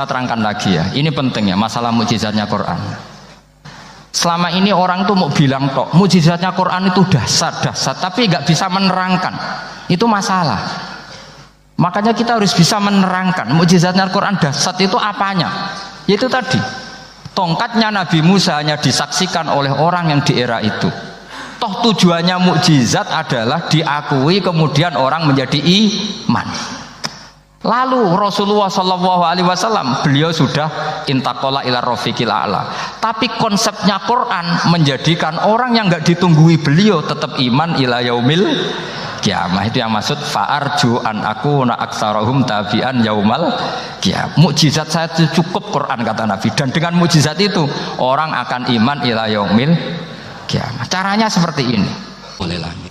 Saya terangkan lagi ya, ini penting ya masalah mukjizatnya Quran. Selama ini orang tuh mau bilang tok, mukjizatnya Quran itu dahsyat, tapi nggak bisa menerangkan. Itu masalah. Makanya kita harus bisa menerangkan mukjizatnya Quran dahsyat itu apanya. Yaitu tadi, tongkatnya Nabi Musa hanya disaksikan oleh orang yang di era itu. Toh tujuannya mukjizat adalah diakui kemudian orang menjadi iman. Lalu Rasulullah SAW beliau sudah intaqala ila rafiqil a'la. Tapi konsepnya Quran menjadikan orang yang nggak ditunggui beliau tetap iman ila yaumil kiamah. Itu yang maksud fa'arju an akuna aktsarahum tabi'an yaumal kiamah. Mukjizat saya itu cukup Quran kata Nabi, dan dengan mukjizat itu orang akan iman ila yaumil kiamah. Caranya seperti ini.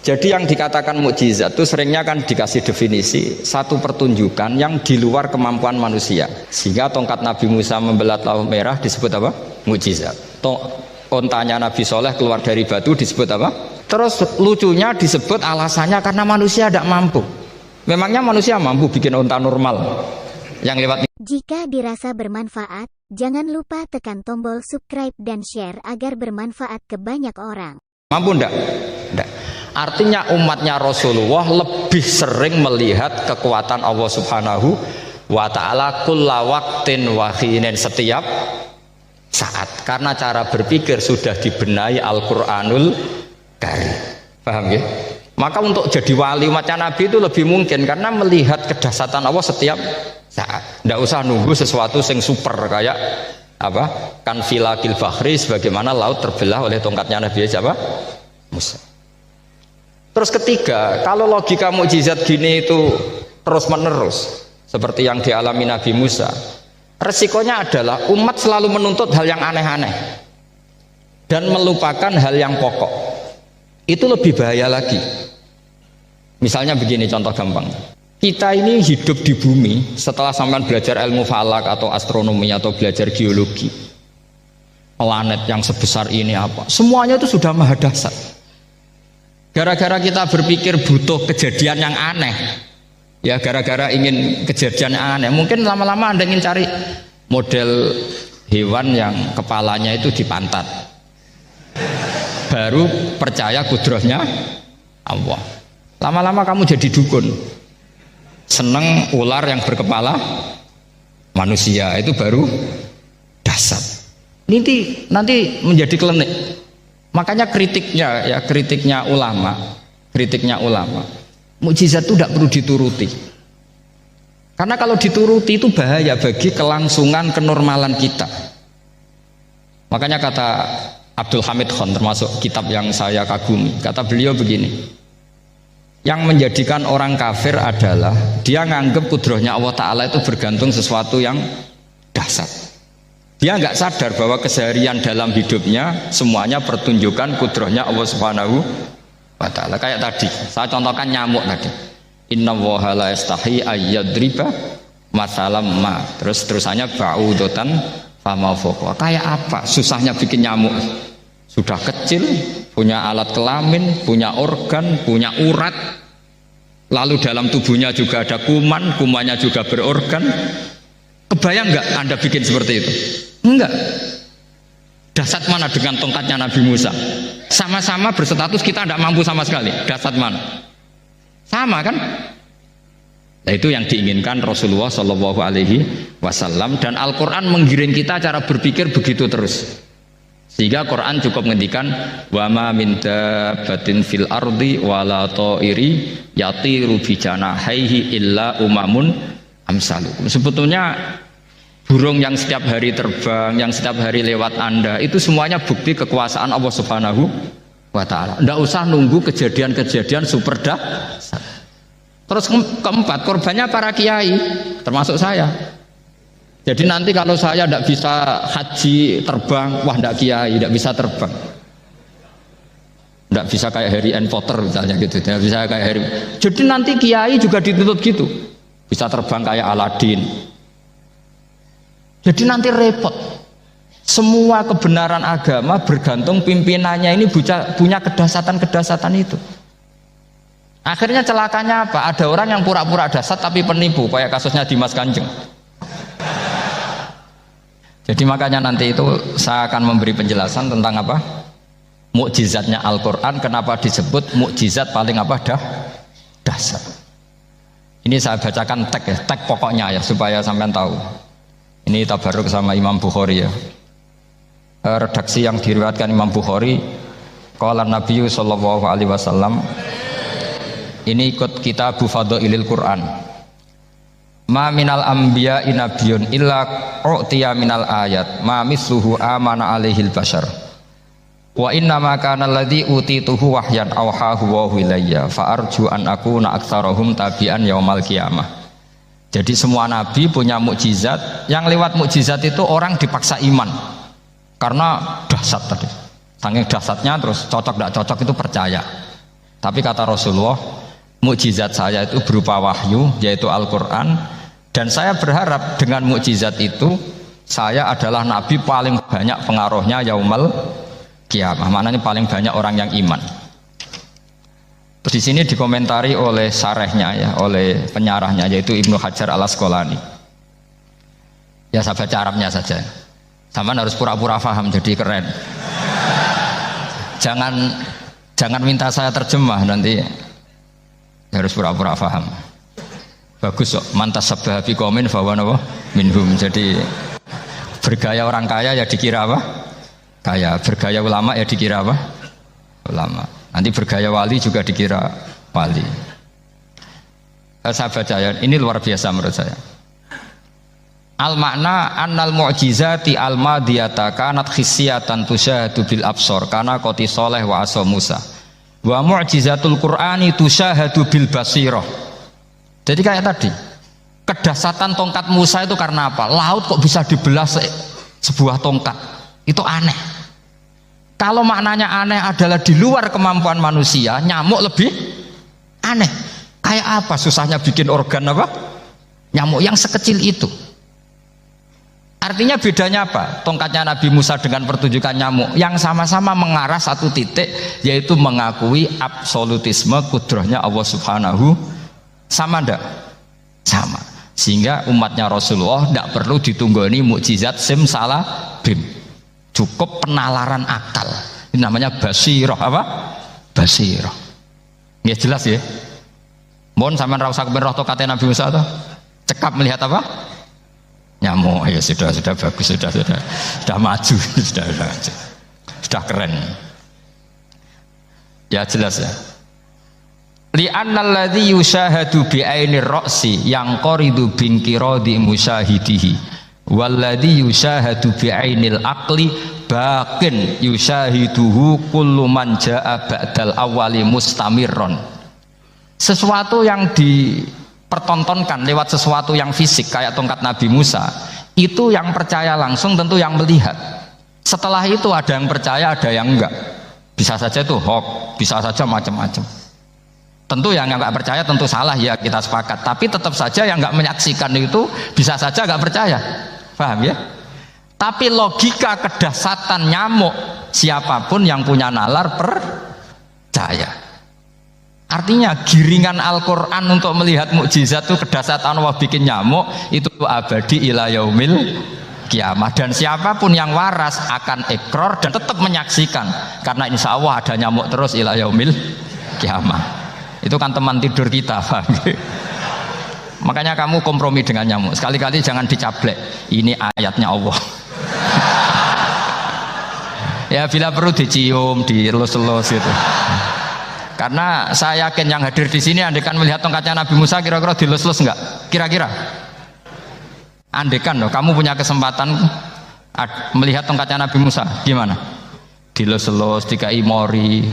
Jadi yang dikatakan mukjizat itu seringnya kan dikasih definisi satu pertunjukan yang di luar kemampuan manusia. Sehingga tongkat Nabi Musa membelah laut merah disebut apa? Mukjizat. Ontanya Nabi Soleh keluar dari batu disebut apa? Terus lucunya disebut alasannya karena manusia tidak mampu. Memangnya manusia mampu bikin onta normal yang lewat. Jika dirasa bermanfaat, jangan lupa tekan tombol subscribe dan share agar bermanfaat ke banyak orang. Mampu enggak? Enggak. Artinya umatnya Rasulullah lebih sering melihat kekuatan Allah Subhanahu wa ta'ala kulla waqtin wa hinin, setiap saat, karena cara berpikir sudah dibenahi Al-Qur'anul Karim. Paham ya? Maka untuk jadi wali umatnya Nabi itu lebih mungkin karena melihat kedahsyatan Allah setiap saat. Tidak usah nunggu sesuatu yang super kayak apa? Kan filakil bahri, sebagaimana laut terbelah oleh tongkatnya Nabi siapa? Musa. Terus ketiga, kalau logika mukjizat gini itu terus menerus seperti yang dialami Nabi Musa, resikonya adalah umat selalu menuntut hal yang aneh-aneh dan melupakan hal yang pokok. Itu lebih bahaya lagi. Misalnya begini contoh gampang, kita ini hidup di bumi setelah sampean belajar ilmu falak atau astronomi atau belajar geologi, planet yang sebesar ini apa, semuanya itu sudah maha dahsyat. Gara-gara kita berpikir butuh kejadian yang aneh, ya gara-gara ingin kejadian yang aneh, mungkin lama-lama Anda ingin cari model hewan yang kepalanya itu di pantat, baru percaya kudrahnya Allah. Lama-lama kamu jadi dukun, seneng ular yang berkepala manusia, itu baru dahsyat. Nanti menjadi klinik. Makanya kritiknya ulama, mukjizat itu tidak perlu dituruti. Karena kalau dituruti itu bahaya bagi kelangsungan kenormalan kita. Makanya kata Abdul Hamid Khan, termasuk kitab yang saya kagumi, kata beliau begini, yang menjadikan orang kafir adalah dia nganggep kudrahnya Allah Ta'ala itu bergantung sesuatu yang dahsyat. Dia nggak sadar bahwa keseharian dalam hidupnya semuanya pertunjukan kudrahnya Allah Subhanahu wa ta'ala. Kayak tadi, saya contohkan nyamuk tadi. Inna woha la yastahi ayyadriba masalam ma. Terusannya ba'udotan fama fokwa. Kayak apa susahnya bikin nyamuk? Sudah kecil, punya alat kelamin, punya organ, punya urat. Lalu dalam tubuhnya juga ada kuman, kumannya juga berorgan. Kebayang nggak Anda bikin seperti itu? Enggak. Dahsyat mana dengan tongkatnya Nabi Musa? Sama-sama berstatus kita tidak mampu sama sekali. Dahsyat mana? Sama kan? Nah, itu yang diinginkan Rasulullah Shallallahu Alaihi Wasallam, dan Al-Quran menggiring kita cara berpikir begitu terus. Sehingga Quran cukup menghentikan wa ma min dabbatin fil ardi wala ta'iri yatiru bi janahaihi illa umamun amsalukum. Sebetulnya burung yang setiap hari terbang, yang setiap hari lewat Anda, itu semuanya bukti kekuasaan Allah Subhanahu wa ta'ala. Tidak usah nunggu kejadian-kejadian super dahsyat. Terus keempat, korbannya para kiai, termasuk saya. Jadi nanti kalau saya tidak bisa haji terbang, wah tidak kiai, tidak bisa terbang. Tidak bisa kayak Harry and Potter misalnya gitu, tidak bisa kayak Harry. Jadi nanti kiai juga dituntut gitu, bisa terbang kayak Aladin. Jadi nanti repot. Semua kebenaran agama bergantung pimpinannya ini punya kedahsyatan-kedahsyatan itu. Akhirnya celakanya apa? Ada orang yang pura-pura dahsyat tapi penipu, kayak kasusnya Dimas Kanjeng. Jadi makanya nanti itu saya akan memberi penjelasan tentang apa? Mukjizatnya Al-Qur'an, kenapa disebut mukjizat paling apa dasar. Ini saya bacakan tag ya, tag pokoknya ya supaya sampean tahu. Ini tabaruk sama Imam Bukhari ya. Redaksi yang diriwayatkan Imam Bukhari, qala Nabi sallallahu alaihi wasallam. Ini ikut kitab Fadhailil Quran. Ma minal anbiya nabiyyun illa u'tiya minal ayat ma misluhu amana alaihil bashar. Wa inna ma kana alladhi utituhu wahyan awhahu wa ilayya fa arju an akuna aktsarahum tabi'an yaumal qiyamah. Jadi semua nabi punya mukjizat, yang lewat mukjizat itu orang dipaksa iman karena dahsyat tadi. Saking dahsyatnya terus cocok tidak cocok itu percaya. Tapi kata Rasulullah, mukjizat saya itu berupa wahyu yaitu Al-Qur'an, dan saya berharap dengan mukjizat itu saya adalah nabi paling banyak pengaruhnya yaumal qiyamah, maknanya paling banyak orang yang iman. Terus di sini dikomentari oleh syarehnya ya, oleh penyarahnya yaitu Ibnu Hajar Al-Asqalani. Ya saya baca Arabnya saja. Sama harus pura-pura paham jadi keren. Jangan minta saya terjemah nanti harus pura-pura paham. Bagus kok, mantas sabah fi qaumin fa huwa minhum. Jadi bergaya orang kaya ya dikira apa? Kaya, bergaya ulama ya dikira apa? Ulama. Nanti bergaya wali juga dikira wali. Saya baca ya, ini luar biasa menurut saya. Al makna annal mu'jizati al madiyata kanat khisyatan tusyahadu bil absor kana qoti soleh wa aso Musa. Wa mu'jizatul Qur'ani tusyahadu bil basirah. Jadi kayak tadi, kedahsyatan tongkat Musa itu karena apa? Laut kok bisa dibelah sebuah tongkat? Itu aneh. Kalau maknanya aneh adalah di luar kemampuan manusia, nyamuk lebih aneh. Kayak apa susahnya bikin organ apa? Nyamuk yang sekecil itu. Artinya bedanya apa? Tongkatnya Nabi Musa dengan pertunjukan nyamuk yang sama-sama mengarah satu titik, yaitu mengakui absolutisme kudrahnya Allah Subhanahu. Sama ndak? Sama. Sehingga umatnya Rasulullah tidak perlu ditunggoni mukjizat simsalabim. Cukup penalaran akal. Ini namanya basirah apa? Basirah. Ya jelas ya. Mohon sampean ra usah kepen roh tokate Nabi Musa toh. Cekap melihat apa? Nyamuk. Ya sudah bagus, sudah maju, sudah keren. Ya jelas ya. Li'annal ladzi yushahadu bi ainir ra'si yang qaridu bin qiradi musyahidihi walladzi yushahadu bi ainil aqli baqin yushahiduhu kullu man jaa ba'dal awali mustamirron. Sesuatu yang dipertontonkan lewat sesuatu yang fisik kayak tongkat Nabi Musa, itu yang percaya langsung tentu yang melihat. Setelah itu ada yang percaya, ada yang enggak. Bisa saja itu hoax, bisa saja macam-macam. Tentu yang nggak percaya tentu salah ya, kita sepakat. Tapi tetap saja yang nggak menyaksikan itu bisa saja nggak percaya, paham ya? Tapi logika kedahsyatan nyamuk, siapapun yang punya nalar percaya. Artinya giringan Al-Quran untuk melihat mukjizat itu kedahsyatan Allah bikin nyamuk itu abadi ila yaumil kiamah, dan siapapun yang waras akan ikrar dan tetap menyaksikan karena insya Allah ada nyamuk terus ila yaumil kiamah. Itu kan teman tidur kita, paham? Makanya kamu kompromi dengan nyamuk. Sekali-kali jangan dicablek. Ini ayatnya Allah. Ya bila perlu dicium, dielus-elus gitu. Karena saya yakin yang hadir di sini andekan melihat tongkatnya Nabi Musa kira-kira dilus-elus enggak? Kira-kira. Andekan loh, kamu punya kesempatan melihat tongkatnya Nabi Musa, gimana? Dilus-elus, dikai mori.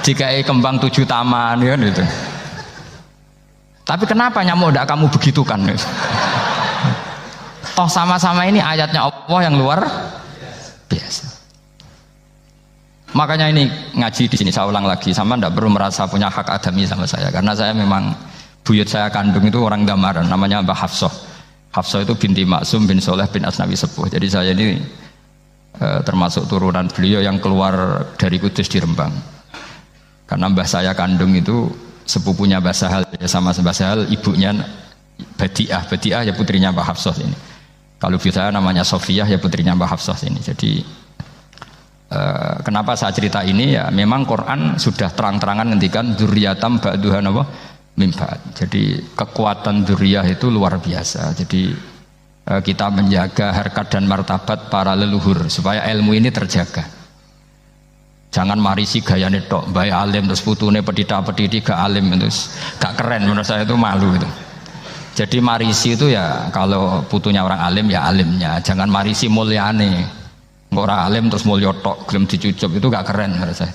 Jika kembang 7 taman ya gitu. Tapi kenapa nyamuk tidak kamu begitukan? Toh sama-sama ini ayatnya Allah yang luar biasa. Makanya ini ngaji di sini saya ulang lagi, sama tidak perlu merasa punya hak adami sama saya, karena saya memang buyut saya kandung itu orang Damaran, namanya Mbah Hafsah. Hafsah itu binti Maksum bin Soleh bin Asnawi Sepuh. Jadi saya ini termasuk turunan beliau yang keluar dari Kudus di Rembang. Karena mbah saya kandung itu sepupunya Mbah Sahal ya, sama Mbah Sahal ibunya Badiah ya putrinya Mbah Hafsah ini. Kalau bisa namanya Sofiyah ya putrinya Mbah Hafsah ini. Jadi kenapa saya cerita ini ya memang Quran sudah terang-terangan ngendikan dzurriyatam ba'duha napa min ba'd. Jadi kekuatan dzurriyah itu luar biasa. Jadi kita menjaga harkat dan martabat para leluhur supaya ilmu ini terjaga. Jangan marisi gayane tok, bae alim terus putune pedita-pediti gak alim terus gak keren, menurut saya itu malu itu. Jadi marisi itu ya kalau putunya orang alim ya alimnya, jangan marisi mulyane. Orang alim terus mulya tok gelem dicucup itu gak keren menurut saya.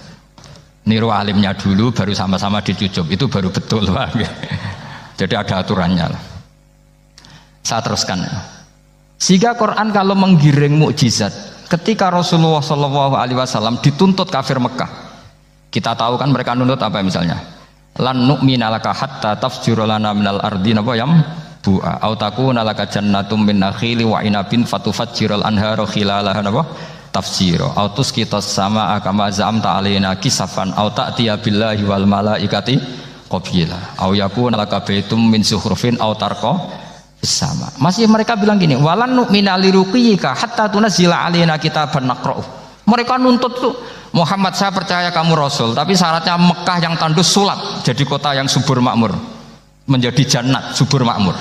Niru alimnya dulu baru sama-sama dicucup itu baru betul, Pak. Jadi ada aturannya lah. Saya teruskan. Sehingga Quran kalau menggiring mukjizat, ketika Rasulullah SAW dituntut kafir Mekah, kita tahu kan mereka nuntut apa misalnya? Lan nu'mina laka hatta tafjura lana minal ardi napa yam bu'a au takuna laka jannatum min nakhili wa inabin fatufajjiral anhara khilalaha napa tafsira au tusqitas samaa kama zamta alaina kisafan au ta'tiya billahi wal malaikati qabila au yakuna laka baitum min zuhrufin au tarqa sama. Masih mereka bilang gini, walan nu'mina liruqiyika hatta tunzila alaina kitaban naqra'u. Mereka nuntut tuh Muhammad, saya percaya kamu Rasul, tapi syaratnya Mekah yang tandus sulap jadi kota yang subur makmur, menjadi jannat subur makmur.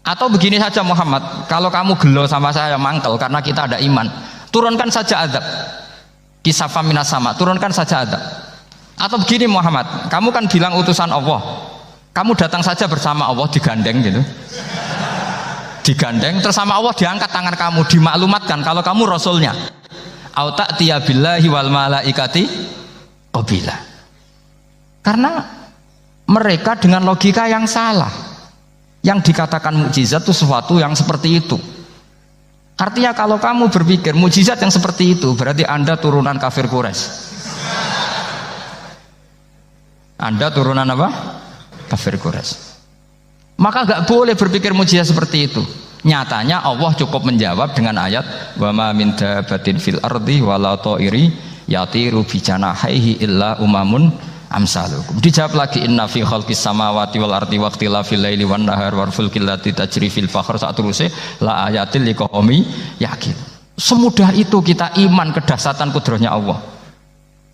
Atau begini saja Muhammad, kalau kamu gelo sama saya mangkel karena kita ada iman, turunkan saja azab kisafah minas sama, turunkan saja azab. Atau begini Muhammad, kamu kan bilang utusan Allah, kamu datang saja bersama Allah digandeng gitu, digandeng terus sama Allah diangkat tangan kamu, dimaklumatkan kalau kamu Rasulnya. Au ta'tiya billahi wal malaikati qabila. Karena mereka dengan logika yang salah, yang dikatakan mukjizat itu sesuatu yang seperti itu. Artinya kalau kamu berpikir mukjizat yang seperti itu berarti Anda turunan kafir Quraisy. Anda turunan apa? Kafir Quraisy. Maka gak boleh berpikir mukjizat seperti itu. Nyatanya Allah cukup menjawab dengan ayat wa ma min dabatin fil ardi wala ta'iri yatiru bi janahihi illa umamun amsalukum. Dijawab lagi inna fi khalqis samawati wal ardi wa ikhtilafil laili wan nahar wal fulki allati tajri fil bahr satruse la ayatil liqaumi yaqin. Semudah itu kita iman kedahsyatan kudratnya Allah.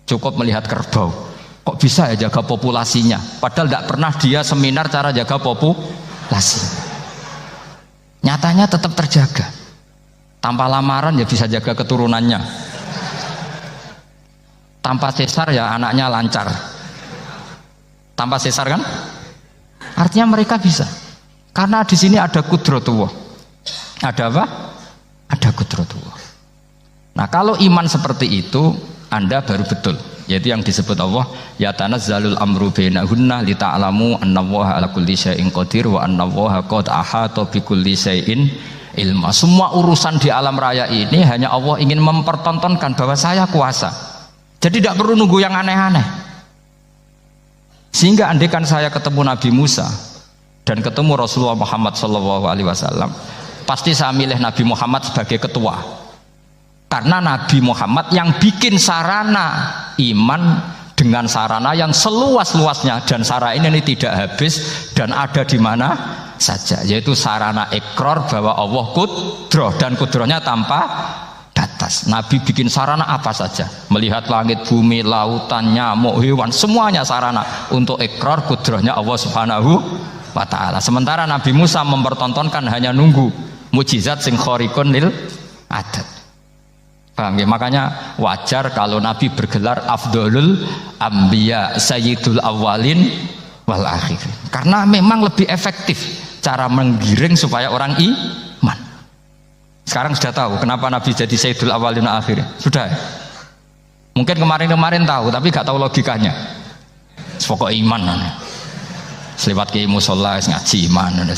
Cukup melihat kerbau, kok bisa ya jaga populasinya padahal tidak pernah dia seminar cara jaga populasi. Nyatanya tetap terjaga. Tanpa lamaran ya bisa jaga keturunannya. Tanpa sesar ya anaknya lancar. Tanpa sesar kan? Artinya mereka bisa. Karena di sini ada kudratullah. Ada apa? Ada kudratullah. Nah, kalau iman seperti itu Anda baru betul. Yaitu yang disebut Allah ya tanazzalul amru bainahunna li ta'lamu annallaha ala kulli syai'in qadir wa annallaha qad ahata bi kulli syai'in ilma. Semua urusan di alam raya ini hanya Allah ingin mempertontonkan bahwa saya kuasa. Jadi tidak perlu nunggu yang aneh-aneh. Sehingga andaikan saya ketemu Nabi Musa dan ketemu Rasulullah Muhammad SAW, pasti saya milih Nabi Muhammad sebagai ketua. Karena Nabi Muhammad yang bikin sarana iman dengan sarana yang seluas-luasnya, dan sarana ini tidak habis dan ada di mana saja, yaitu sarana ikrar bahwa Allah kudrah dan kudrahnya tanpa batas. Nabi bikin sarana apa saja, melihat langit, bumi, lautan, nyamuk, hewan, semuanya sarana untuk ikrar kudrahnya Allah Subhanahu wa ta'ala. Sementara Nabi Musa mempertontonkan hanya nunggu mukjizat sing khariqun lil adat. Paham ya? Makanya wajar kalau Nabi bergelar Afdolul Ambiya Sayyidul Awalin wal Akhirin, karena memang lebih efektif cara menggiring supaya orang iman. Sekarang sudah tahu kenapa Nabi jadi Sayyidul Awalin wal Akhirin? Sudah ya? Mungkin kemarin-kemarin tahu tapi gak tahu logikanya. Pokok iman selewat ke musola ngaji iman,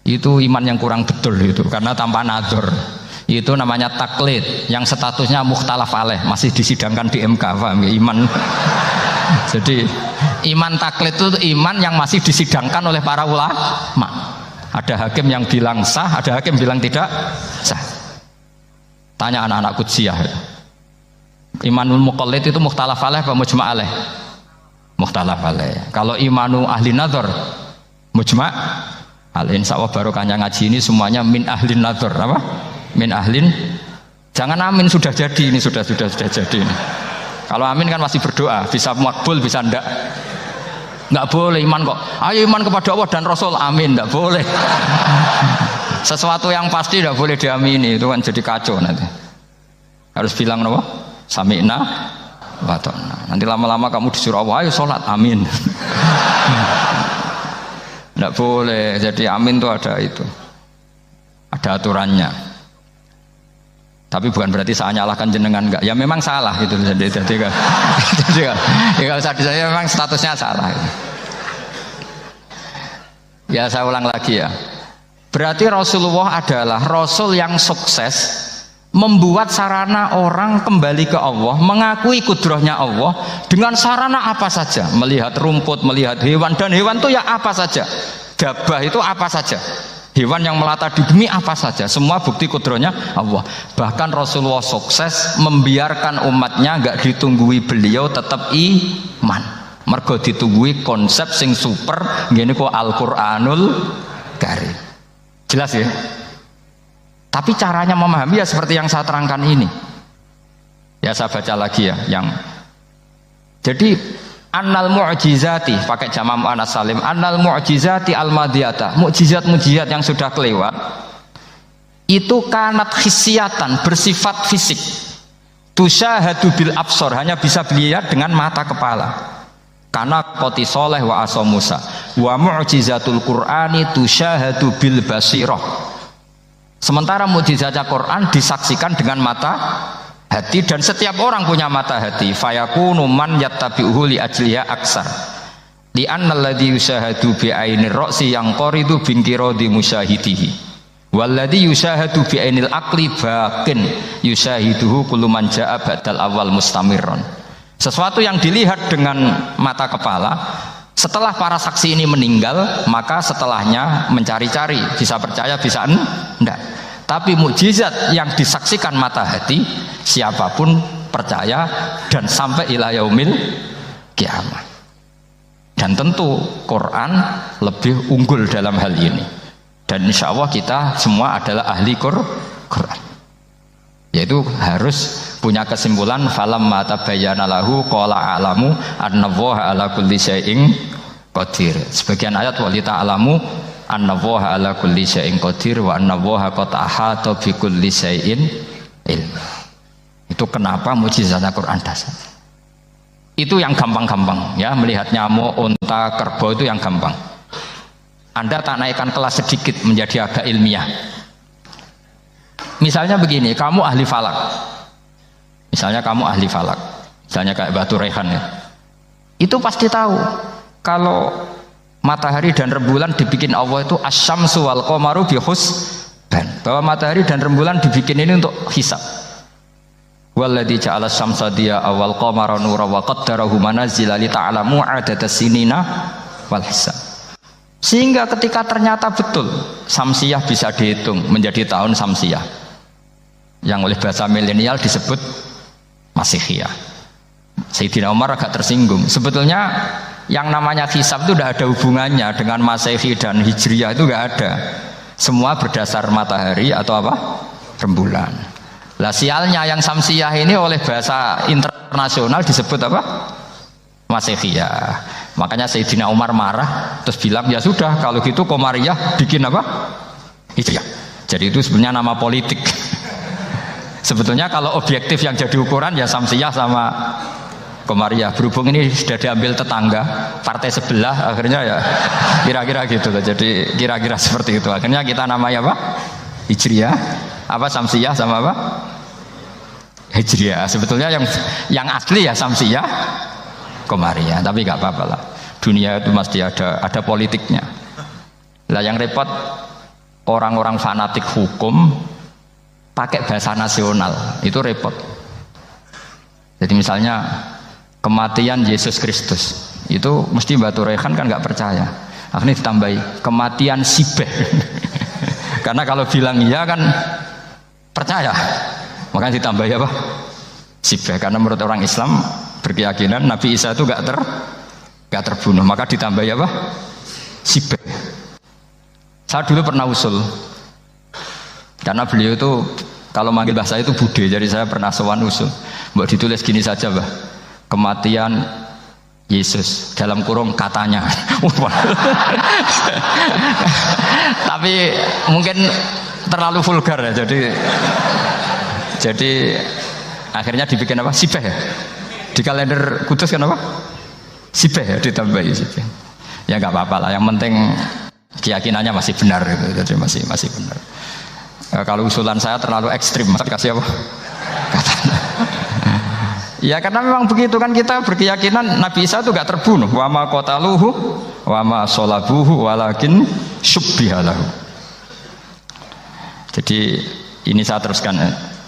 itu iman yang kurang betul itu, karena tanpa nador. Itu namanya taklid yang statusnya mukhtalaf alaih, masih disidangkan di MK, paham ya? Iman jadi iman taklid itu iman yang masih disidangkan oleh para ulama. Ada hakim yang bilang sah, ada hakim bilang tidak sah. Tanya anak-anak Qudsiyah, imanul muqallid itu mukhtalaf alaih apa mujma' alaih? Mukhtalaf alaih. Kalau imanu ahli nadhar mujma' Insya Allah barokahnya ngaji ini semuanya min ahlin nadhar, apa? Min ahlin. Jangan amin sudah jadi ini sudah jadi ini. Kalau amin kan masih berdoa, bisa makbul bisa ndak. Nggak boleh iman kok. Ayo iman kepada Allah dan Rasul, amin, nggak boleh. Sesuatu yang pasti nggak boleh diamini, itu kan jadi kacau nanti. Harus bilang apa? Sami'na wa ta'na. Nanti lama-lama kamu disuruh Allah, ayo sholat, amin. Nggak boleh. Jadi amin itu ada aturannya. Tapi bukan berarti saya nyalahkan jenengan, enggak. Ya memang salah gitu. Jadi kan, ya usah saya memang statusnya salah. Ya saya ulang lagi ya. Berarti Rasulullah adalah Rasul yang sukses membuat sarana orang kembali ke Allah, mengakui kudrahnya Allah dengan sarana apa saja, melihat rumput, melihat hewan, dan hewan itu ya apa saja, dabah itu apa saja, hewan yang melata di bumi apa saja, semua bukti kudrahnya Allah. Bahkan Rasulullah sukses membiarkan umatnya nggak ditunggui beliau tetap iman, mergo ditunggui konsep sing super ngene kok Al-Qur'anul Karim. Jelas ya? Tapi caranya memahami ya seperti yang saya terangkan ini. Ya saya baca lagi ya yang jadi annal mu'jizati pakai jama' mu'annas salim, annal mu'jizati al-madiyata, mukjizat-mukjizat yang sudah kelewat itu kanat khisiatan, bersifat fisik. Tusyahadu bil absor, hanya bisa dilihat dengan mata kepala. Karena qoti soleh wa asa Musa. Wa mu'jizatul Qur'ani tusyahadu bil basirah. Sementara mukjizatnya Quran disaksikan dengan mata hati, dan setiap orang punya mata hati. Fayakunu man yattabi'uhu li ajliha aksar. Li anna alladhi yushahadu bi ainir ra'si yang qaridu bingkirodi musyahidihi. Walladhi yushahadu bi ainil aqli baqin yushahiduhu kullu man ja'a ba'dal awal mustamirron. Sesuatu yang dilihat dengan mata kepala, setelah para saksi ini meninggal, maka setelahnya mencari-cari, bisa percaya bisa enggak. Tapi mukjizat yang disaksikan mata hati, siapapun percaya dan sampai ila yaumil kiamat. Dan tentu Quran lebih unggul dalam hal ini. Dan insya Allah kita semua adalah ahli Quran. Yaitu harus punya kesimpulan falam mata bayyana lahu qala a'lamu annallaha ala kulli syai'in qadir. Sebagian ayat walita alamu annallaha ala kulli syai'in qadir wa annallaha qad ahata bi kulli syai'in ilma. Itu kenapa mukjizatnya Quran dasar. Itu yang gampang-gampang ya, melihat nyamuk, unta, kerbau itu yang gampang. Anda tak naikkan kelas sedikit menjadi agak ilmiah. Misalnya begini, kamu ahli falak. Misalnya kamu ahli falak. Misalnya kayak Batu Rehan ya. Itu pasti tahu kalau matahari dan rembulan dibikin Allah itu asyamsu wal qamaru bihusban, bahwa matahari dan rembulan dibikin ini untuk hisab. Walladzi ja'ala syamsa diya wal qamara nura wa qaddarahu manazila li ta'lamu 'adadas sinina wal hisab. Sehingga ketika ternyata betul samsiyah bisa dihitung menjadi tahun samsiyah, yang oleh bahasa milenial disebut Masihiyah. Sayyidina Umar agak tersinggung. Sebetulnya yang namanya hisab itu tidak ada hubungannya dengan Masehi dan Hijriyah, itu tidak ada. Semua berdasar matahari atau apa? Rembulan. Lah sialnya yang samsiyah ini oleh bahasa internasional disebut apa? Masehiyah. Makanya Sayyidina Umar marah terus bilang ya sudah kalau gitu Qamariyah bikin apa? Hijriyah. Jadi itu sebenarnya nama politik. Sebetulnya kalau objektif yang jadi ukuran ya samsiyah sama Qamariyah. Berhubung ini sudah diambil tetangga partai sebelah, akhirnya ya kira-kira gitu loh. Jadi kira-kira seperti itu. Akhirnya kita namanya apa? Hijriyah. Apa samsiyah sama apa? Hijriyah. Sebetulnya yang asli ya samsiyah, Qamariyah. Tapi nggak apa-apa lah. Dunia itu mesti ada politiknya. Lah yang repot orang-orang fanatik hukum pakai bahasa nasional itu repot. Jadi misalnya kematian Yesus Kristus itu mesti Batu Rehan kan nggak percaya, akhirnya ditambahi kematian Sibeh. Karena kalau bilang iya kan percaya, makanya ditambahi apa? Sibeh. Karena menurut orang Islam berkeyakinan Nabi Isa itu nggak terbunuh, maka ditambahi apa? Sibeh. Saya dulu pernah usul, karena beliau itu kalau manggil bahasa itu bude, jadi saya pernah sowan usul. Mbok ditulis gini saja, Mbah. Kematian Yesus dalam kurung katanya. Tapi mungkin terlalu vulgar ya, jadi akhirnya dibikin apa? Sibeh ya. Di kalender Kudus kan apa? Sibeh ya, ditambahi sibeh. Ya nggak apa-apa lah, yang penting keyakinannya masih benar gitu. Jadi masih benar. Kalau usulan saya terlalu ekstrim, mas kasih apa? Katanya. Ya karena memang begitu kan, kita berkeyakinan Nabi Isa itu gak terbunuh. Wa ma qataluhu wa ma sholabuhu walakin syubbihalahu. Jadi ini saya teruskan,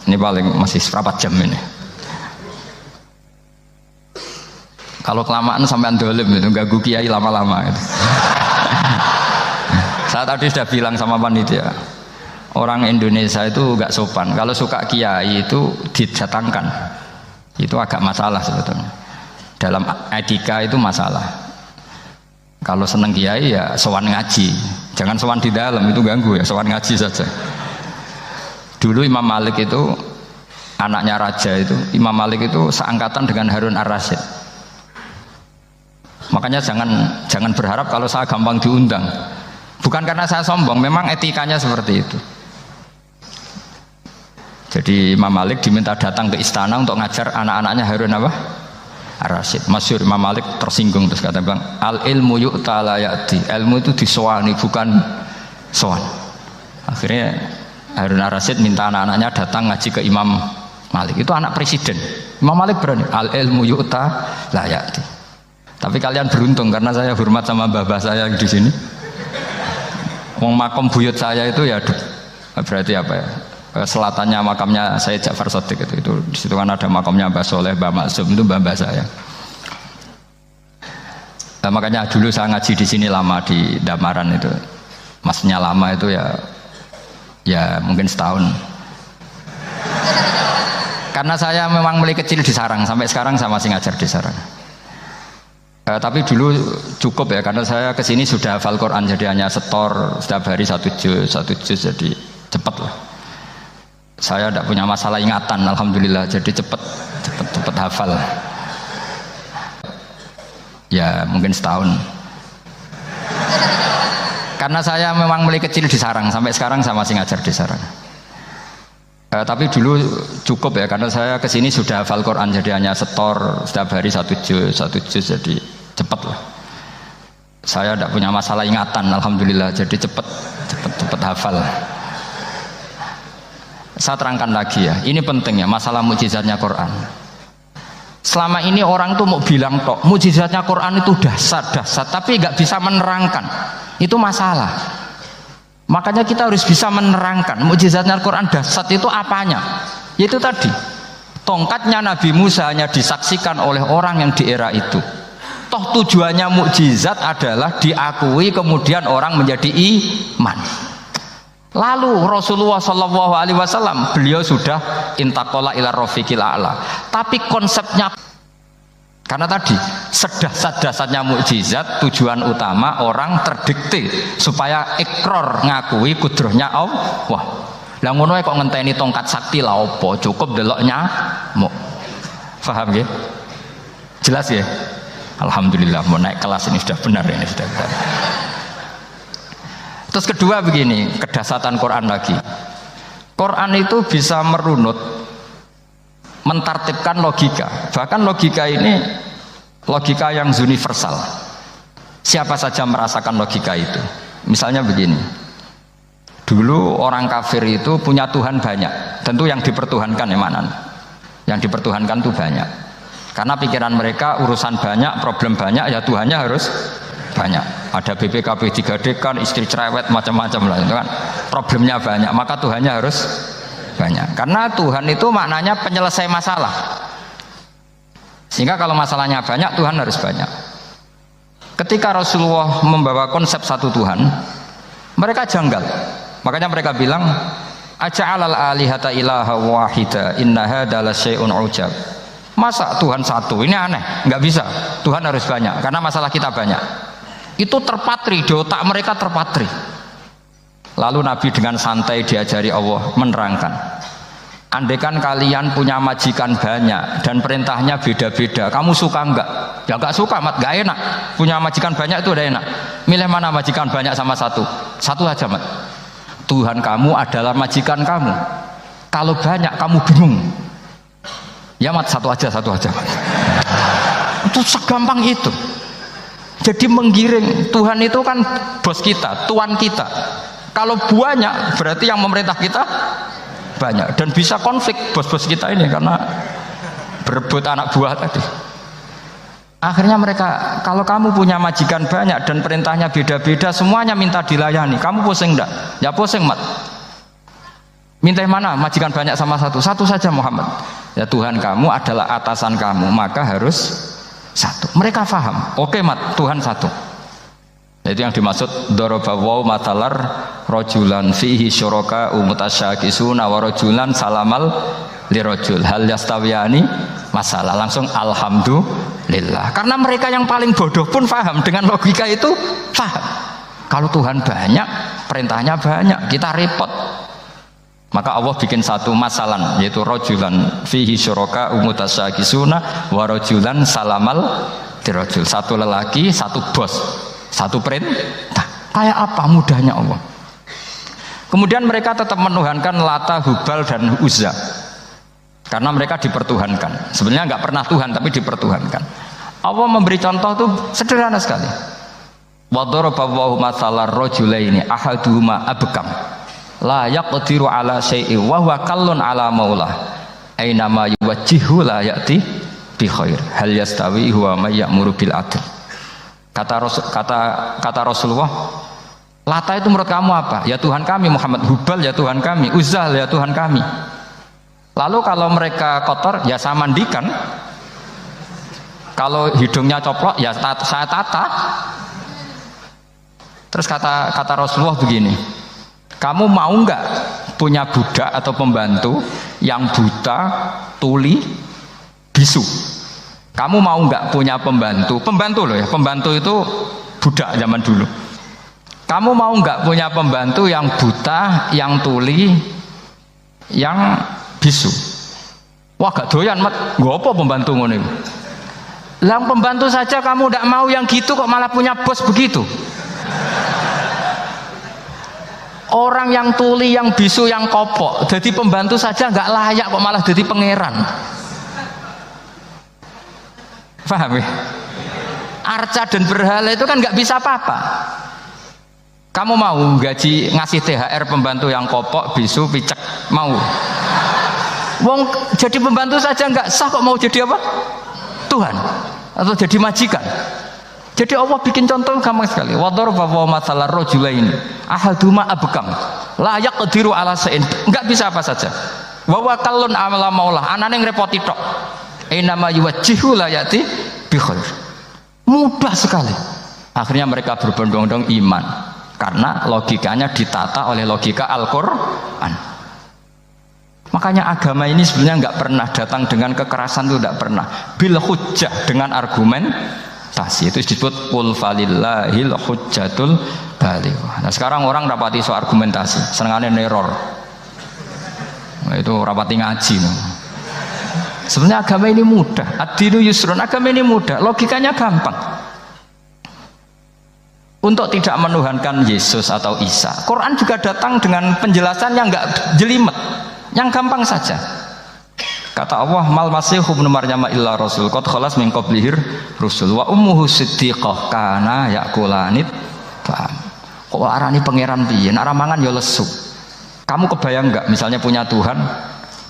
ini paling masih seperempat jam ini. Kalau kelamaan sampai dolim itu ganggu kiai lama-lama gitu. Saya tadi sudah bilang sama panitia, orang Indonesia itu gak sopan. Kalau suka kiai itu didatangkan, itu agak masalah sebetulnya. Dalam etika itu masalah. Kalau seneng kiai ya sowan ngaji, jangan sowan di dalam, itu ganggu ya, sowan ngaji saja. Dulu Imam Malik itu anaknya raja itu, Imam Malik itu seangkatan dengan Harun Ar-Rasyid. Makanya jangan berharap kalau saya gampang diundang. Bukan karena saya sombong, memang etikanya seperti itu. Jadi Imam Malik diminta datang ke istana untuk ngajar anak-anaknya Harun apa? Ar-Rasyid. Masyhur Imam Malik tersinggung terus kata bilang, al ilmu yu'ta la ya'ti. Ilmu itu disowani bukan sowan. Akhirnya Harun Ar-Rasyid minta anak-anaknya datang ngaji ke Imam Malik. Itu anak presiden. Imam Malik berani, al ilmu yu'ta la ya'ti. Tapi kalian beruntung karena saya hormat sama mbah saya yang di sini. Wong makom buyut saya itu ya berarti apa ya? Selatannya makamnya saya Ja'far Shadiq itu di situ kan ada makamnya Mbah Soleh, Mbah Maksum, itu mbah saya. Nah, makanya dulu saya ngaji di sini lama di Damaran itu. Maksudnya lama itu ya mungkin setahun. Karena saya memang mulai kecil di Sarang, sampai sekarang saya masih ngajar di Sarang. Tapi dulu cukup ya, karena saya kesini sudah hafal Quran, jadi hanya setor setiap hari satu juz, jadi cepat lah. Saya tidak punya masalah ingatan, alhamdulillah, jadi cepat hafal. Ya mungkin setahun. Karena saya memang mulai kecil di Sarang, sampai sekarang saya masih ngajar di Sarang. Tapi dulu cukup ya, karena saya kesini sudah hafal Quran, jadi hanya setor setiap hari satu juz, jadi cepat lah. Saya tidak punya masalah ingatan, alhamdulillah, jadi cepat hafal. Saya terangkan lagi ya, ini penting ya, masalah mukjizatnya Quran. Selama ini orang tuh mau bilang tok, mukjizatnya Quran itu dahsyat, tapi nggak bisa menerangkan. Itu masalah. Makanya kita harus bisa menerangkan mukjizatnya Al-Quran dahsyat itu apanya. Yaitu tadi, tongkatnya Nabi Musa hanya disaksikan oleh orang yang di era itu. Toh tujuannya mukjizat adalah diakui kemudian orang menjadi iman. Lalu Rasulullah SAW beliau sudah intaqala ila rafiqil a'la. Tapi konsepnya, karena tadi sedahsyat-dahsyatnya mukjizat, tujuan utama orang terdikte supaya ikrar ngakui kudrohnya Allah. Lah ngono kok ngenteni tongkat sakti lah apa? Cukup deloknya mau. Paham ya? Jelas ya? Alhamdulillah, mau naik kelas ini sudah benar, ini sudah benar. Terus kedua begini, kedahsyatan Quran lagi. Quran itu bisa merunut, mentartibkan logika. Bahkan logika ini logika yang universal. Siapa saja merasakan logika itu. Misalnya begini, dulu orang kafir itu punya Tuhan banyak. Tentu yang dipertuhankan yang mana? Yang dipertuhankan itu banyak. Karena pikiran mereka urusan banyak, problem banyak, ya Tuhannya harus banyak. Ada BPKB 3D kan, istri cerewet, macam-macam lah itu kan. Problemnya banyak, maka Tuhannya harus banyak. Karena Tuhan itu maknanya penyelesai masalah. Sehingga kalau masalahnya banyak, Tuhan harus banyak. Ketika Rasulullah membawa konsep satu Tuhan, mereka janggal. Makanya mereka bilang, aja'alal alihata ilaha wahida inna hadza lasyai'un ujab. Masa Tuhan satu? Ini aneh, nggak bisa. Tuhan harus banyak, karena masalah kita banyak. Itu terpatri di otak mereka, terpatri. Lalu Nabi dengan santai diajari Allah menerangkan, andaikan kalian punya majikan banyak dan perintahnya beda-beda, kamu suka enggak? Ya enggak suka, mat, enggak enak. Punya majikan banyak itu udah enak. Milih mana majikan banyak sama satu? Satu aja, mat. Tuhan kamu adalah majikan kamu. Kalau banyak kamu bingung. Ya mat, satu aja mat. Itu segampang itu. Jadi menggiring, Tuhan itu kan bos kita, tuan kita. Kalau banyak berarti yang memerintah kita banyak, dan bisa konflik bos-bos kita ini karena berebut anak buah tadi. Akhirnya mereka, kalau kamu punya majikan banyak dan perintahnya beda-beda, semuanya minta dilayani, kamu pusing enggak? Ya pusing, mat. Minta mana majikan banyak sama satu? Satu saja Muhammad. Ya Tuhan kamu adalah atasan kamu, maka harus satu. Mereka paham. Oke mat, Tuhan satu. Itu yang dimaksud dorobawaw matalar rojulan fihi syuraka umutasyakisuna wa rojulan salamal lirojul hal yastawiyani masalah. Langsung alhamdulillah, karena mereka yang paling bodoh pun paham dengan logika itu, paham kalau Tuhan banyak perintahnya banyak, kita repot. Maka Allah bikin satu masalan, yaitu rojulan fihi syuraka umutasyakisuna wa rojulan salamal lirojul, satu lelaki satu bos, satu perintah. Kayak apa mudahnya Allah. Kemudian mereka tetap menuhankan Lata, Hubal dan Uzza karena mereka dipertuhankan. Sebenarnya nggak pernah Tuhan tapi dipertuhankan. Allah memberi contoh tuh sederhana sekali. Wa daraballahu mathalar rajulaini ahaduhuma abkam la yaqdiru ala syai'in wa huwa kallun ala maulah aina ma yuwajjihu la ya'ti bi khair hal yastawi huwa may ya'muru bil adl. Kata Rasulullah, Lata itu menurut kamu apa? Ya Tuhan kami. Muhammad, Hubal ya Tuhan kami. Uzzah ya Tuhan kami. Lalu kalau mereka kotor ya saya mandikan, kalau hidungnya coplok ya saya tata. Terus kata Rasulullah begini, kamu mau nggak punya budak atau pembantu yang buta, tuli, bisu? Kamu mau nggak punya pembantu loh ya, pembantu itu budak zaman dulu. Kamu mau nggak punya pembantu yang buta, yang tuli, yang bisu? Wah gak doyan mat, gak apa pembantu ngono itu. Lang pembantu saja kamu tidak mau yang gitu, kok malah punya bos begitu? Orang yang tuli, yang bisu, yang kopok, jadi pembantu saja nggak layak, kok malah jadi pangeran. Paham ya? Arca dan berhala itu kan nggak bisa apa-apa. Kamu mau gaji ngasih THR pembantu yang kopok, bisu, picek, mau? Wong jadi pembantu saja nggak sah, kok mau jadi apa? Tuhan atau jadi majikan? Jadi Allah bikin contoh gampang sekali. Wador bahwa masalah rojulaini ahaduma abkam layak kediru ala sein, nggak bisa apa saja. Wawa kalun amala maulah, anane ngrepoti tok. Nama yuwajjihu layati bi khair. Mudah sekali. Akhirnya mereka berbondong-bondong iman karena logikanya ditata oleh logika Al-Qur'an. Makanya agama ini sebenarnya nggak pernah datang dengan kekerasan, itu tidak pernah. Bil hujjah, dengan argumentasi, itu disebut qul falillahil hujjatul balighah. Nah sekarang orang rapati soal argumentasi, senengane neror. Nah, itu rapati ngaji. Sebenarnya agama ini mudah, ad-dinu yusrun, agama ini mudah, logikanya gampang. Untuk tidak menuhankan Yesus atau Isa, Quran juga datang dengan penjelasan yang enggak jelimet, yang gampang saja. Kata Allah, mal masihu ibnu maryam illa rasul qad khalas min qablihir rusul wa ummuhu siddiqah kana yakulanit. Paham? Kok arani pangeran piye? Nek mangan ya lesu. Kamu kebayang enggak misalnya punya Tuhan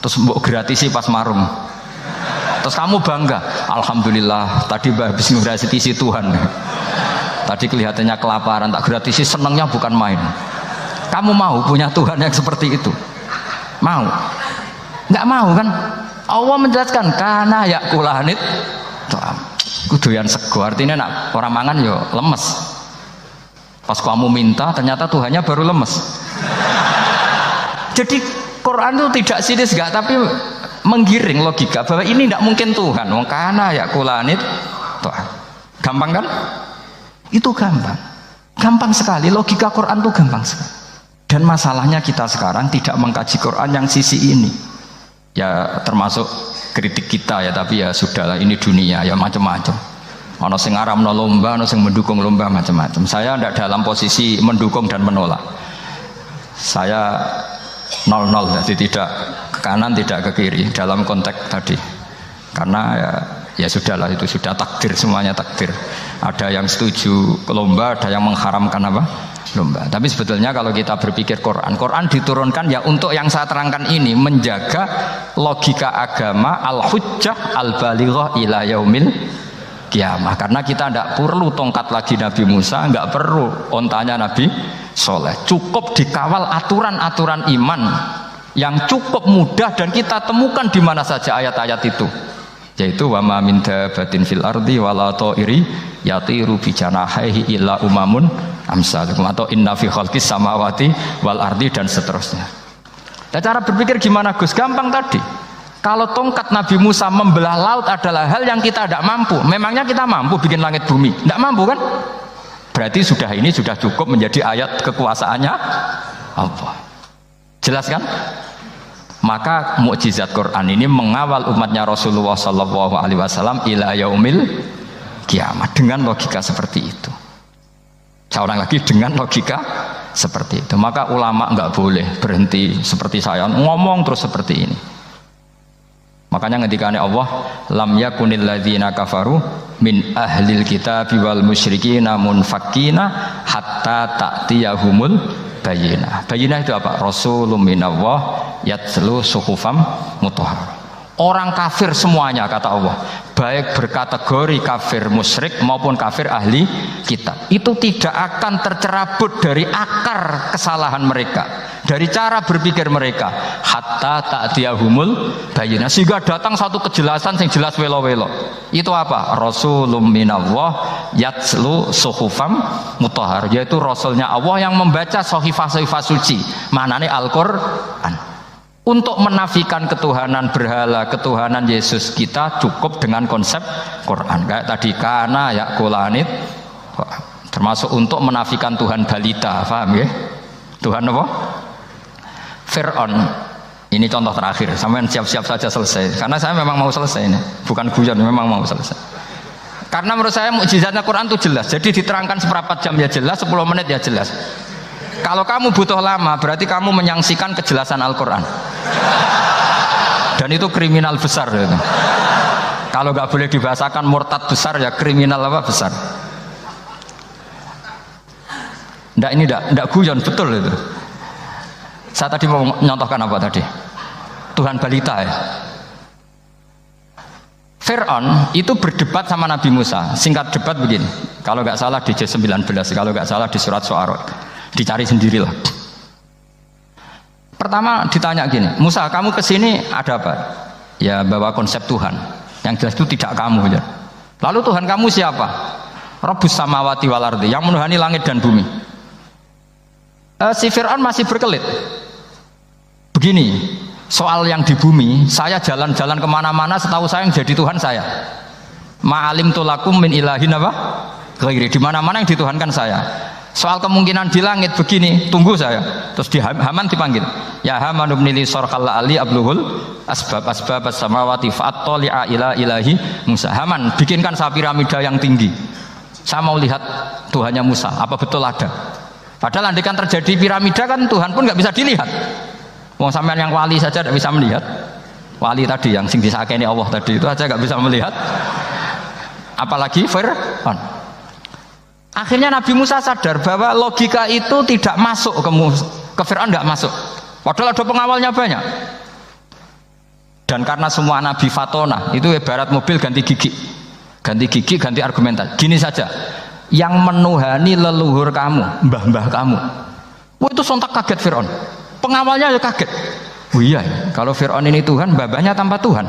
terus mbok gratisi pas marung? Terus kamu bangga, alhamdulillah tadi habis ngratisi Tuhan. Tadi kelihatannya kelaparan, tak gratisi, senangnya bukan main. Kamu mau punya Tuhan yang seperti itu? Mau? Nggak mau kan? Allah menjelaskan karena ya kulanit. Kuduyan sego, artinya nak orang mangan yo lemes. Pas kamu minta, ternyata Tuhannya baru lemes. Jadi Quran itu tidak sinis enggak, tapi menggiring logika bahwa ini tidak mungkin Tuhan. Wong kana ya kulanit. Gampang kan? Itu gampang sekali. Logika Quran itu gampang sekali. Dan masalahnya kita sekarang tidak mengkaji Quran yang sisi ini. Ya termasuk kritik kita ya, tapi ya sudahlah, ini dunia ya macam-macam. Ono sing ngaramno lomba, ono sing mendukung lomba, macam-macam. Saya tidak dalam posisi mendukung dan menolak. Saya 0-0, jadi tidak ke kanan tidak ke kiri dalam konteks tadi. Karena ya sudahlah, itu sudah takdir, semuanya takdir. Ada yang setuju lomba, ada yang mengharamkan apa? Lomba. Tapi sebetulnya kalau kita berpikir Quran diturunkan ya untuk yang saya terangkan ini, menjaga logika agama al-hujjah al-balighah ila yaumil kiamah. Karena kita tidak perlu tongkat lagi Nabi Musa, nggak perlu ontanya Nabi Soleh, cukup dikawal aturan-aturan iman yang cukup mudah dan kita temukan di mana saja ayat-ayat itu, yaitu wa ma min dabatin fil ardi wala ta'iri yatiru bi janahihi illa umamun amsalukum, atau inna fi khalqis samawati wal ardi, dan seterusnya. Nah, cara berpikir gimana Gus? Gampang tadi. Kalau tongkat Nabi Musa membelah laut adalah hal yang kita tidak mampu, memangnya kita mampu bikin langit bumi? Tidak mampu kan? Berarti ini sudah cukup menjadi ayat kekuasaannya Allah. Jelas kan? Maka mukjizat Quran ini mengawal umatnya Rasulullah SAW ila yaumil kiamat dengan logika seperti itu. Saya ulang lagi, dengan logika seperti itu. Maka ulama nggak boleh berhenti seperti saya ngomong terus seperti ini. Makanya ngendikane Allah, lam yakunil ladzina kafaru min ahlil kitabi wal musyrikina munfakkina hatta ta'tiyahumul bayyinah. Bayyinah itu apa? Rasulun minallah yatslu suhufam mutahharah. Orang kafir semuanya, kata Allah, baik berkategori kafir musyrik maupun kafir ahli kitab, itu tidak akan tercerabut dari akar kesalahan mereka, dari cara berpikir mereka, hatta ta'tiyahumul bayyinah, sehingga datang satu kejelasan yang jelas welo-welo. Itu apa? Rasulun minallah yatslu suhufam mutahharah, yaitu rasulnya Allah yang membaca sahifah-sahifah suci, maknanya Al-Qur'an. Untuk menafikan ketuhanan berhala, ketuhanan Yesus, kita cukup dengan konsep Quran. Kayak tadi, kana yakulanit, termasuk untuk menafikan Tuhan balita, paham ya? Tuhan apa? Fir'aun. Ini contoh terakhir, sampean siap-siap saja selesai. Karena saya memang mau selesai ini, bukan guyon, memang mau selesai. Karena menurut saya mukjizatnya Quran itu jelas. Jadi diterangkan seperempat jam ya jelas, 10 menit ya jelas. Kalau kamu butuh lama, berarti kamu menyangsikan kejelasan Al-Quran. Dan itu kriminal besar. Gitu. Kalau nggak boleh dibahasakan murtad besar, ya kriminal apa besar. Nggak guyon, betul itu. Saya tadi mau menyontohkan apa tadi? Tuhan balita ya. Fir'aun itu berdebat sama Nabi Musa. Singkat debat begini. Kalau nggak salah di juz 19, kalau nggak salah di surat Syu'ara. Dicari sendirilah. Pertama ditanya gini, Musa, kamu kesini ada apa? Ya bawa konsep Tuhan. Yang jelas itu tidak kamu ya. Lalu Tuhan kamu siapa? Rabbus samawati wal ardi, yang menuhani langit dan bumi. Si Fir'aun masih berkelit. Begini, soal yang di bumi, saya jalan-jalan kemana-mana, setahu saya yang jadi Tuhan saya. Ma'alim tulakum min ilahin apa? Ghairi, di mana-mana yang dituhankan saya. Soal kemungkinan di langit begini, tunggu saya. Terus di Haman dipanggil, ya Haman ibnili sorqal ali abluhul asbab as-samawati fa'attali'a ila ilahi Musa. Haman, bikinkan saya piramida yang tinggi. Saya mau lihat Tuhannya Musa, apa betul ada. Padahal andaikan terjadi piramida kan Tuhan pun nggak bisa dilihat. Wong sampean yang wali saja tidak bisa melihat. Wali tadi yang sing disakeni Allah tadi itu aja nggak bisa melihat. Apalagi Fir'aun. Akhirnya Nabi Musa sadar bahwa logika itu tidak masuk ke Fir'aun, tidak masuk. Padahal ada pengawalnya banyak. Dan karena semua Nabi fatona, itu ibarat mobil ganti gigi, ganti argumentasi. Gini saja, yang menuhani leluhur kamu, mbah-mbah kamu, itu sontak kaget Fir'aun. Pengawalnya ya kaget. Oh iya, kalau Fir'aun ini Tuhan, mbah-mbahnya tanpa Tuhan.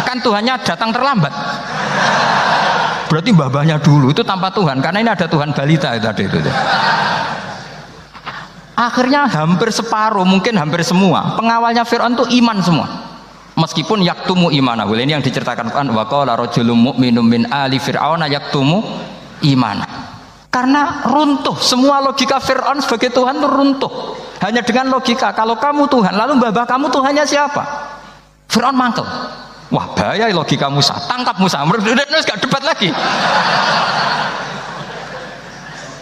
Kan Tuhannya datang terlambat. Berarti mbah-mbahnya dulu itu tanpa Tuhan, karena ini ada Tuhan balita tadi itu. Akhirnya hampir separuh, mungkin hampir semua pengawalnya Fir'aun itu iman semua. Meskipun yaktumu imanahu, ini yang diceritakan Quran, wa qala rajulun mu'minun min ali fir'auna yaktumu imana. Karena runtuh, semua logika Fir'aun sebagai Tuhan itu runtuh. Hanya dengan logika, kalau kamu Tuhan, lalu mbah kamu Tuhannya siapa? Fir'aun mangkel. Wah bahaya logika Musa, tangkap Musa, udah gak debat lagi.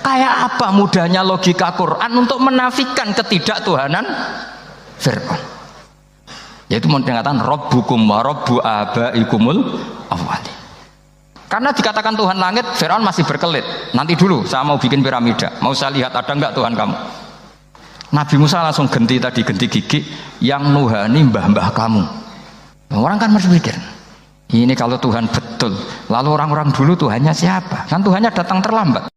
Kayak apa mudahnya logika Quran untuk menafikan ketidaktuhanan Fir'aun. Yaitu mengatakan Rabbukum wa Rabbu abaikumul awwalin. Karena dikatakan Tuhan langit, Fir'aun masih berkelit. Nanti dulu, saya mau bikin piramida. Mau saya lihat ada enggak Tuhan kamu. Nabi Musa langsung genti gigi yang nuhani mbah-mbah kamu. Orang kan masih pikir, ini kalau Tuhan betul, lalu orang-orang dulu Tuhannya siapa? Kan Tuhannya datang terlambat.